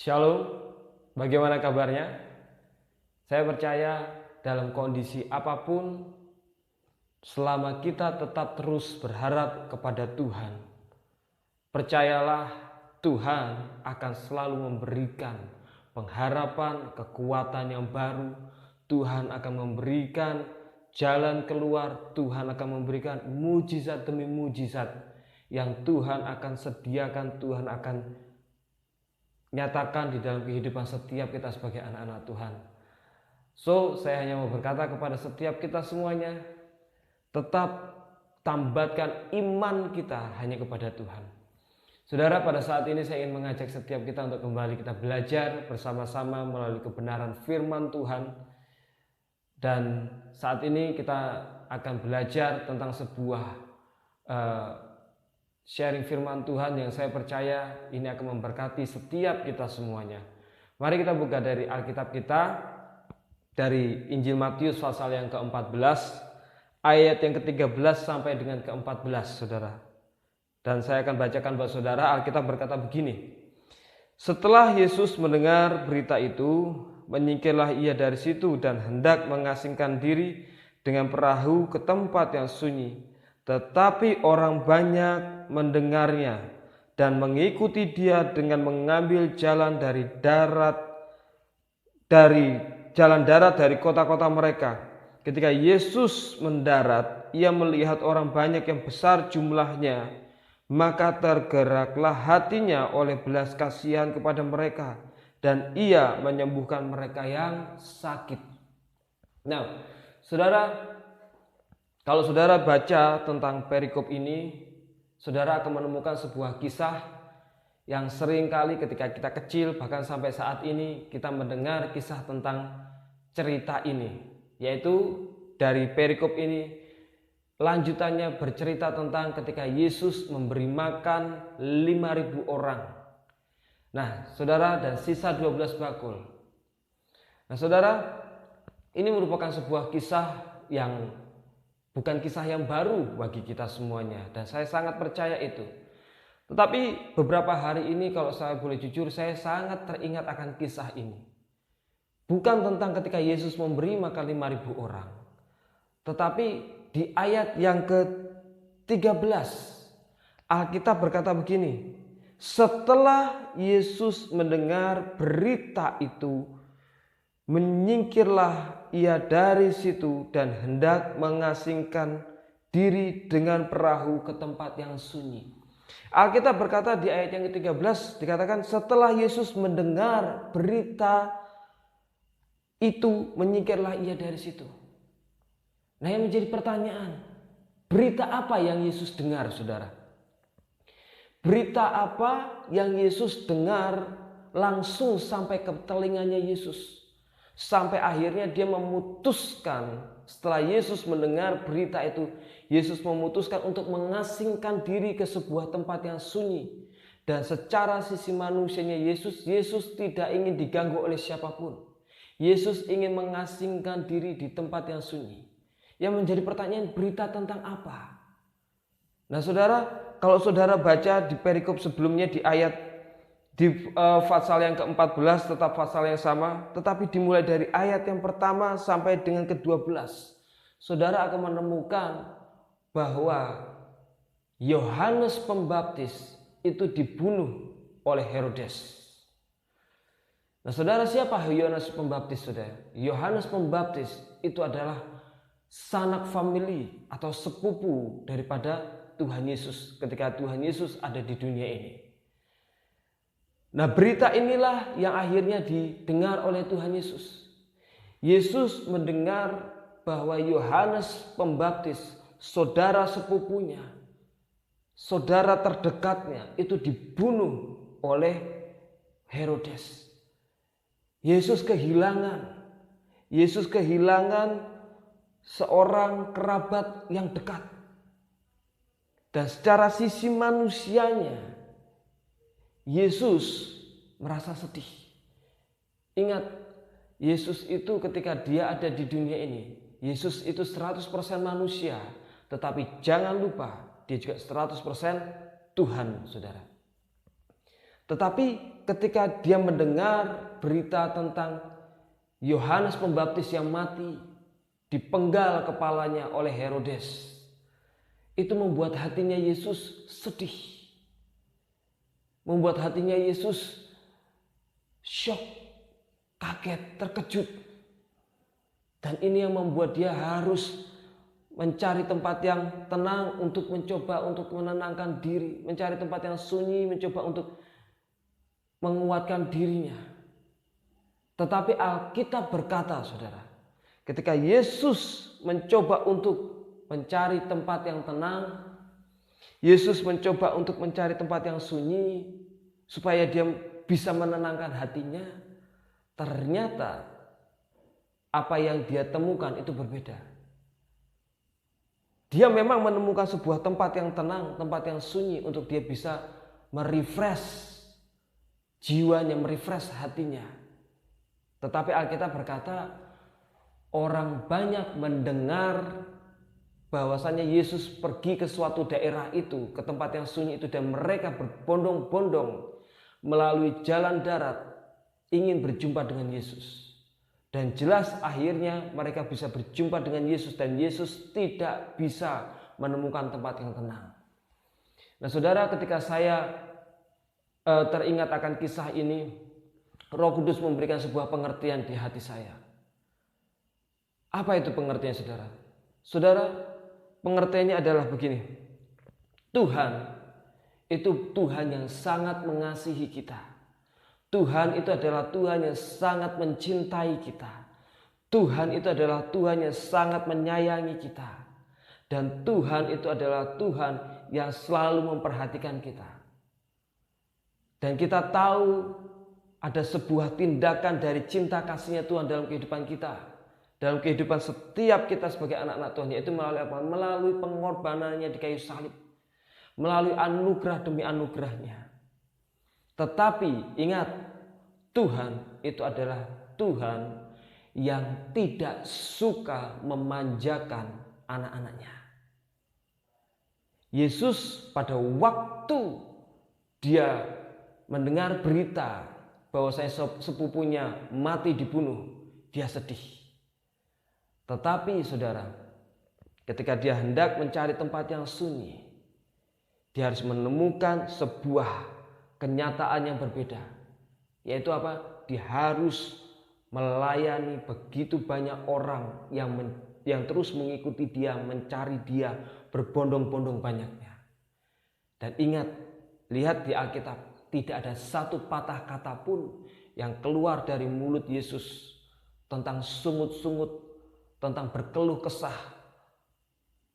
Shalom, bagaimana kabarnya? Saya percaya dalam kondisi apapun, selama kita tetap terus berharap kepada Tuhan, percayalah Tuhan akan selalu memberikan pengharapan, kekuatan yang baru. Tuhan akan memberikan jalan keluar, Tuhan akan memberikan mujizat demi mujizat yang Tuhan akan sediakan, Tuhan akan nyatakan di dalam kehidupan setiap kita sebagai anak-anak Tuhan. So, saya hanya mau berkata kepada setiap kita semuanya, tetap tambatkan iman kita hanya kepada Tuhan. Saudara, pada saat ini saya ingin mengajak setiap kita untuk kembali kita belajar bersama-sama melalui kebenaran firman Tuhan. Dan saat ini kita akan belajar tentang sebuah sharing firman Tuhan yang saya percaya ini akan memberkati setiap kita semuanya. Mari kita buka dari Alkitab kita, dari Injil Matius pasal yang ke-14 ayat yang ke-13 sampai dengan ke-14, saudara. Dan saya akan bacakan buat saudara. Alkitab berkata begini: Setelah Yesus mendengar berita itu, menyingkirlah ia dari situ dan hendak mengasingkan diri dengan perahu ke tempat yang sunyi. Tetapi orang banyak mendengarnya dan mengikuti dia dengan mengambil jalan darat dari kota-kota mereka. Ketika Yesus mendarat, ia melihat orang banyak yang besar jumlahnya, maka tergeraklah hatinya oleh belas kasihan kepada mereka, dan ia menyembuhkan mereka yang sakit. Nah, saudara, kalau saudara baca tentang perikop ini, saudara akan menemukan sebuah kisah yang sering kali ketika kita kecil, bahkan sampai saat ini kita mendengar kisah tentang cerita ini, yaitu dari perikop ini lanjutannya bercerita tentang ketika Yesus memberi makan 5.000 orang. Nah, saudara, dan sisa 12 bakul. Nah, saudara, ini merupakan sebuah kisah yang bukan kisah yang baru bagi kita semuanya, dan saya sangat percaya itu. Tetapi beberapa hari ini, kalau saya boleh jujur, saya sangat teringat akan kisah ini. Bukan tentang ketika Yesus memberi makan 5.000 orang, tetapi di ayat yang ke-13 Alkitab berkata begini: Setelah Yesus mendengar berita itu, menyingkirlah ia dari situ dan hendak mengasingkan diri dengan perahu ke tempat yang sunyi. Alkitab berkata di ayat yang ke-13 dikatakan setelah Yesus mendengar berita itu, menyingkirlah ia dari situ. Nah, yang menjadi pertanyaan, berita apa yang Yesus dengar, saudara? Berita apa yang Yesus dengar langsung sampai ke telinganya Yesus? Sampai akhirnya dia memutuskan, setelah Yesus mendengar berita itu, Yesus memutuskan untuk mengasingkan diri ke sebuah tempat yang sunyi. Dan secara sisi manusianya Yesus tidak ingin diganggu oleh siapapun. Yesus ingin mengasingkan diri di tempat yang sunyi. Yang menjadi pertanyaan, berita tentang apa? Nah, saudara, kalau saudara baca di perikop sebelumnya di pasal yang ke-14, tetap pasal yang sama, tetapi dimulai dari ayat yang pertama sampai dengan ke-12, saudara akan menemukan bahwa Yohanes Pembaptis itu dibunuh oleh Herodes. Nah, saudara, siapa Yohanes Pembaptis, saudara? Yohanes Pembaptis itu adalah sanak famili atau sepupu daripada Tuhan Yesus ketika Tuhan Yesus ada di dunia ini. Nah, berita inilah yang akhirnya didengar oleh Tuhan Yesus. Yesus mendengar bahwa Yohanes Pembaptis, saudara sepupunya, saudara terdekatnya, itu dibunuh oleh Herodes. Yesus kehilangan seorang kerabat yang dekat. Dan secara sisi manusianya, Yesus merasa sedih. Ingat, Yesus itu ketika dia ada di dunia ini, Yesus itu 100% manusia. Tetapi jangan lupa, dia juga 100% Tuhan, saudara. Tetapi ketika dia mendengar berita tentang Yohanes Pembaptis yang mati, dipenggal kepalanya oleh Herodes, itu membuat hatinya Yesus sedih. Membuat hatinya Yesus syok, kaget, terkejut. Dan ini yang membuat dia harus mencari tempat yang tenang untuk mencoba untuk menenangkan diri, mencari tempat yang sunyi, mencoba untuk menguatkan dirinya. Tetapi Alkitab berkata, saudara, ketika Yesus mencoba untuk mencari tempat yang tenang, Yesus mencoba untuk mencari tempat yang sunyi supaya dia bisa menenangkan hatinya, ternyata apa yang dia temukan itu berbeda. Dia memang menemukan sebuah tempat yang tenang, tempat yang sunyi untuk dia bisa merefresh jiwanya, merefresh hatinya. Tetapi Alkitab berkata, orang banyak mendengar bahwasanya Yesus pergi ke suatu daerah itu, ke tempat yang sunyi itu, dan mereka berbondong-bondong melalui jalan darat ingin berjumpa dengan Yesus. Dan jelas akhirnya mereka bisa berjumpa dengan Yesus dan Yesus tidak bisa menemukan tempat yang tenang. Nah saudara, ketika saya teringat akan kisah ini, Roh Kudus memberikan sebuah pengertian di hati saya. Apa itu pengertian saudara? Saudara, pengertiannya adalah begini. Tuhan itu Tuhan yang sangat mengasihi kita. Tuhan itu adalah Tuhan yang sangat mencintai kita. Tuhan itu adalah Tuhan yang sangat menyayangi kita. Dan Tuhan itu adalah Tuhan yang selalu memperhatikan kita. Dan kita tahu ada sebuah tindakan dari cinta kasihnya Tuhan dalam kehidupan kita. Dalam kehidupan setiap kita sebagai anak-anak Tuhan, yaitu melalui apa? Melalui pengorbanannya di kayu salib. Melalui anugerah demi anugerahnya. Tetapi ingat, Tuhan itu adalah Tuhan yang tidak suka memanjakan anak-anaknya. Yesus pada waktu dia mendengar berita bahwa sepupunya mati dibunuh, dia sedih. Tetapi saudara, ketika dia hendak mencari tempat yang sunyi, dia harus menemukan sebuah kenyataan yang berbeda, yaitu apa? Dia harus melayani begitu banyak orang yang terus mengikuti dia, mencari dia, berbondong-bondong banyaknya. Dan ingat, lihat di Alkitab, tidak ada satu patah kata pun yang keluar dari mulut Yesus tentang sungut-sungut, tentang berkeluh kesah.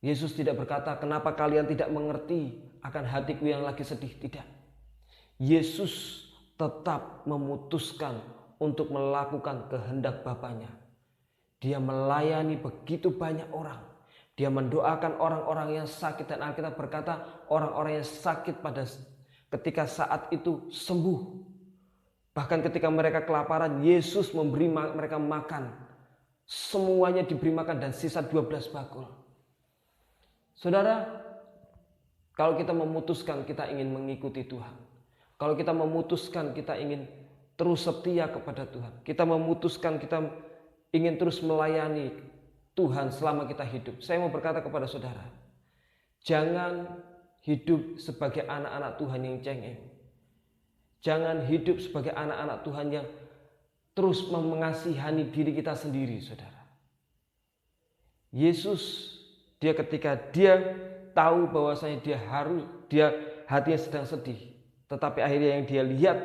Yesus tidak berkata, kenapa kalian tidak mengerti akan hatiku yang lagi sedih. Tidak. Yesus tetap memutuskan untuk melakukan kehendak Bapanya. Dia melayani begitu banyak orang. Dia mendoakan orang-orang yang sakit, dan Alkitab berkata orang-orang yang sakit ketika saat itu sembuh. Bahkan ketika mereka kelaparan, Yesus memberi mereka makan. Semuanya diberi makan dan sisa 12 bakul. Saudara, kalau kita memutuskan kita ingin mengikuti Tuhan, kalau kita memutuskan kita ingin terus setia kepada Tuhan, kita memutuskan kita ingin terus melayani Tuhan selama kita hidup, saya mau berkata kepada saudara, jangan hidup sebagai anak-anak Tuhan yang cengeng. Jangan hidup sebagai anak-anak Tuhan yang terus mengasihani diri kita sendiri, saudara. Yesus, ketika dia tahu bahwasanya dia hatinya sedang sedih, tetapi akhirnya yang dia lihat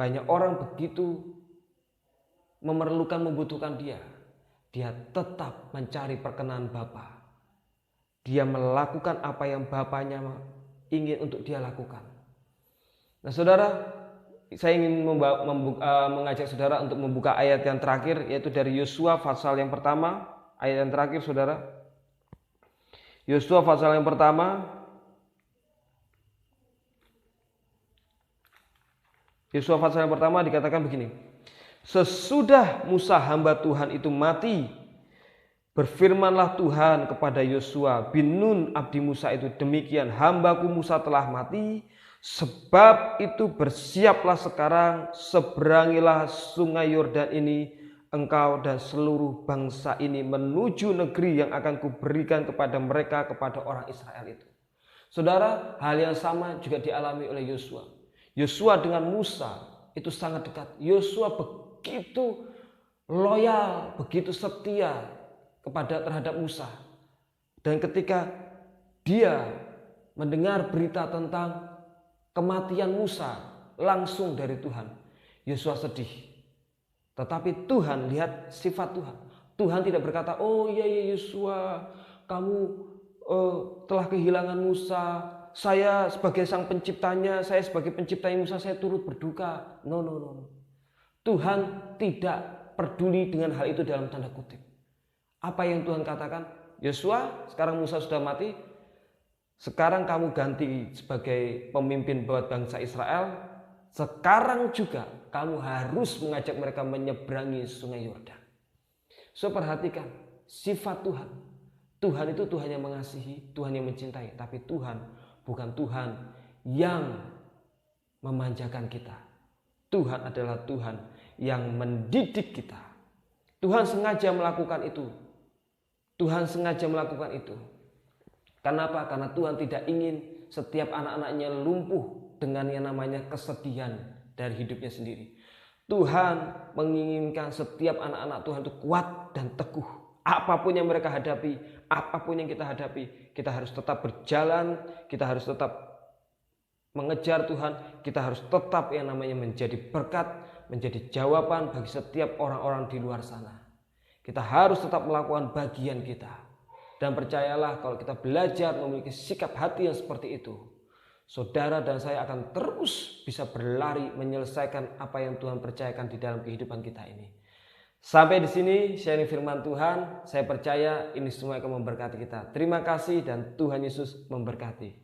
banyak orang begitu membutuhkan dia. Dia tetap mencari perkenan Bapa. Dia melakukan apa yang Bapanya ingin untuk dia lakukan. Nah saudara, saya ingin mengajak saudara untuk membuka ayat yang terakhir, yaitu dari Yosua pasal yang pertama. Ayat yang terakhir saudara, Yosua pasal yang pertama. Yosua pasal yang pertama dikatakan begini. Sesudah Musa hamba Tuhan itu mati, berfirmanlah Tuhan kepada Yosua bin Nun abdi Musa itu, demikian hambaku Musa telah mati, Sebab itu bersiaplah sekarang, seberangilah sungai Yordan ini, engkau dan seluruh bangsa ini menuju negeri yang akan kuberikan kepada mereka, kepada orang Israel itu. Saudara, hal yang sama juga dialami oleh Yosua. Yosua dengan Musa itu sangat dekat. Yosua begitu loyal, begitu setia terhadap Musa. Dan ketika dia mendengar berita tentang kematian Musa langsung dari Tuhan, Yosua sedih. Tetapi Tuhan lihat sifat Tuhan. Tuhan tidak berkata, oh iya Yosua, kamu telah kehilangan Musa. Saya sebagai sang penciptanya, saya sebagai penciptanya Musa, saya turut berduka. No. Tuhan tidak peduli dengan hal itu dalam tanda kutip. Apa yang Tuhan katakan? Yosua, sekarang Musa sudah mati. Sekarang kamu ganti sebagai pemimpin buat bangsa Israel. Sekarang juga kamu harus mengajak mereka menyeberangi sungai Yordan. So perhatikan sifat Tuhan. Tuhan itu Tuhan yang mengasihi, Tuhan yang mencintai. Tapi Tuhan bukan Tuhan yang memanjakan kita. Tuhan adalah Tuhan yang mendidik kita. Tuhan sengaja melakukan itu. Tuhan sengaja melakukan itu. Kenapa? Karena Tuhan tidak ingin setiap anak-anaknya lumpuh dengan yang namanya kesedihan dari hidupnya sendiri. Tuhan menginginkan setiap anak-anak Tuhan itu kuat dan teguh. Apapun yang mereka hadapi, apapun yang kita hadapi, kita harus tetap berjalan, kita harus tetap mengejar Tuhan, kita harus tetap yang namanya menjadi berkat, menjadi jawaban bagi setiap orang-orang di luar sana. Kita harus tetap melakukan bagian kita. Dan percayalah kalau kita belajar memiliki sikap hati yang seperti itu, saudara dan saya akan terus bisa berlari menyelesaikan apa yang Tuhan percayakan di dalam kehidupan kita ini. Sampai di sini sharing firman Tuhan, saya percaya ini semua akan memberkati kita. Terima kasih dan Tuhan Yesus memberkati.